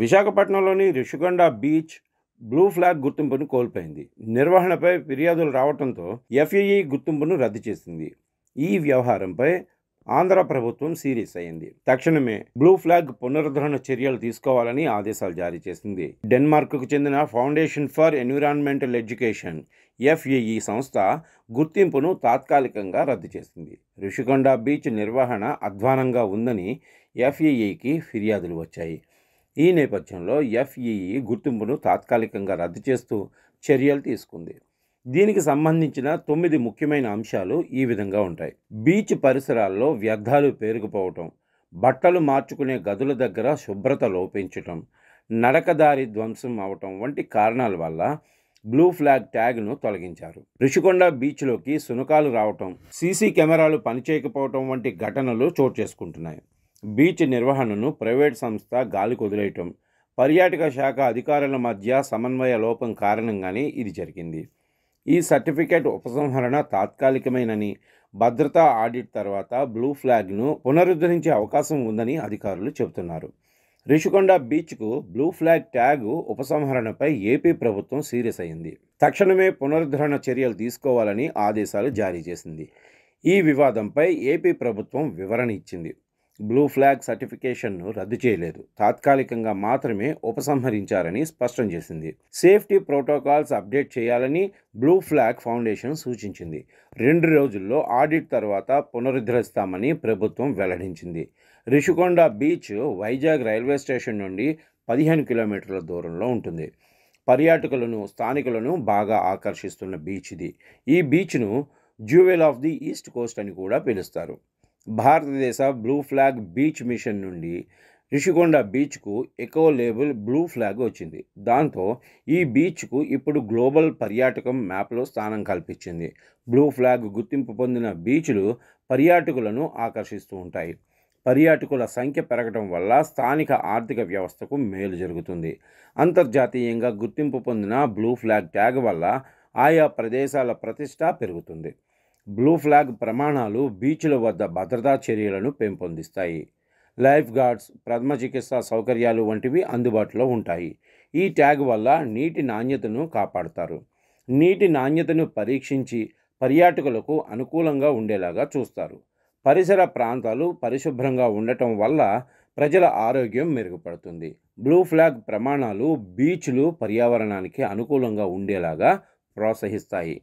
విశాఖపట్నంలోని Rishikonda beach blue flag గుర్తింపును కోల్పోయింది. నిర్వహణపై ఫిర్యాదులు రావడంతో ఎఫ్ఏఈ గుర్తింపును రద్దు చేసింది. ఈ వ్యవహారంపై ఆంధ్ర ప్రభుత్వం సీరియస్ అయింది. తక్షణమే బ్లూ ఫ్లాగ్ పునరుద్ధరణ చర్యలు తీసుకోవాలని ఆదేశాలు జారీ చేసింది. డెన్మార్క్కు చెందిన ఫౌండేషన్ ఫర్ ఎన్విరాన్మెంటల్ ఎడ్యుకేషన్ ఎఫ్ఏఈ సంస్థ గుర్తింపును తాత్కాలికంగా రద్దు చేసింది. రిషికొండ బీచ్ నిర్వహణ అధ్వానంగా ఉందని ఎఫ్ఏఈకి ఫిర్యాదులు వచ్చాయి. ఈ నేపథ్యంలో ఎఫ్ఏఈ గుర్తింపును తాత్కాలికంగా రద్దు చేస్తూ చర్యలు తీసుకుంది. దీనికి సంబంధించిన 9 ముఖ్యమైన అంశాలు ఈ విధంగా ఉంటాయి. బీచ్ పరిసరాల్లో వ్యర్థాలు పేరుకుపోవటం, బట్టలు మార్చుకునే గదుల దగ్గర శుభ్రత లోపించటం, నడకదారి ధ్వంసం అవటం వంటి కారణాల వల్ల బ్లూ ఫ్లాగ్ ట్యాగ్ను తొలగించారు. రిషికొండ బీచ్లోకి శునకాలు రావటం, సీసీ కెమెరాలు పనిచేయకపోవటం వంటి ఘటనలు చోటు చేసుకుంటున్నాయి. బీచ్ నిర్వహణను ప్రైవేట్ సంస్థ గాలికి వదిలేయటం, పర్యాటక శాఖ అధికారుల మధ్య సమన్వయ లోపం కారణంగానే ఇది జరిగింది. ఈ సర్టిఫికేట్ ఉపసంహరణ తాత్కాలికమేనని, భద్రతా ఆడిట్ తర్వాత బ్లూ ఫ్లాగ్ను పునరుద్ధరించే అవకాశం ఉందని అధికారులు చెబుతున్నారు. రిషికొండ బీచ్కు బ్లూ ఫ్లాగ్ ట్యాగ్ ఉపసంహరణపై ఏపీ ప్రభుత్వం సీరియస్ అయింది. తక్షణమే పునరుద్ధరణ చర్యలు తీసుకోవాలని ఆదేశాలు జారీ చేసింది. ఈ వివాదంపై ఏపీ ప్రభుత్వం వివరణ ఇచ్చింది. బ్లూ ఫ్లాగ్ సర్టిఫికేషన్ను రద్దు చేయలేదు, తాత్కాలికంగా మాత్రమే ఉపసంహరించారని స్పష్టం చేసింది. సేఫ్టీ ప్రోటోకాల్స్ అప్డేట్ చేయాలని బ్లూ ఫ్లాగ్ ఫౌండేషన్ సూచించింది. 2 రోజుల్లో ఆడిట్ తర్వాత పునరుద్ధరిస్తామని ప్రభుత్వం వెల్లడించింది. Rishikonda beach Vizag railway station నుండి 15 కిలోమీటర్ల దూరంలో ఉంటుంది. పర్యాటకులను, స్థానికులను బాగా ఆకర్షిస్తున్న బీచ్ ఇది. ఈ బీచ్ను jewel of the east coast అని కూడా పిలుస్తారు. భారతదేశ బ్లూ ఫ్లాగ్ బీచ్ మిషన్ నుండి రిషికొండ బీచ్కు ఎకో లేబుల్ బ్లూ ఫ్లాగ్ వచ్చింది. దాంతో ఈ బీచ్కు ఇప్పుడు గ్లోబల్ పర్యాటకం మ్యాప్లో స్థానం కల్పించింది. బ్లూ ఫ్లాగ్ గుర్తింపు పొందిన బీచ్లు పర్యాటకులను ఆకర్షిస్తూ ఉంటాయి. పర్యాటకుల సంఖ్య పెరగడం వల్ల స్థానిక ఆర్థిక వ్యవస్థకు మేలు జరుగుతుంది. అంతర్జాతీయంగా గుర్తింపు పొందిన బ్లూ ఫ్లాగ్ ట్యాగ్ వల్ల ఆయా ప్రదేశాల ప్రతిష్ట పెరుగుతుంది. బ్లూ ఫ్లాగ్ ప్రమాణాలు బీచ్ల వద్ద భద్రతా చర్యలను పెంపొందిస్తాయి. లైఫ్ గార్డ్స్, ప్రథమ చికిత్స సౌకర్యాలు వంటివి అందుబాటులో ఉంటాయి. ఈ ట్యాగ్ వల్ల నీటి నాణ్యతను కాపాడుతారు. నీటి నాణ్యతను పరీక్షించి పర్యాటకులకు అనుకూలంగా ఉండేలాగా చూస్తారు. పరిసర ప్రాంతాలు పరిశుభ్రంగా ఉండటం వల్ల ప్రజల ఆరోగ్యం మెరుగుపడుతుంది. బ్లూ ఫ్లాగ్ ప్రమాణాలు బీచ్లు పర్యావరణానికి అనుకూలంగా ఉండేలాగా ప్రోత్సహిస్తాయి.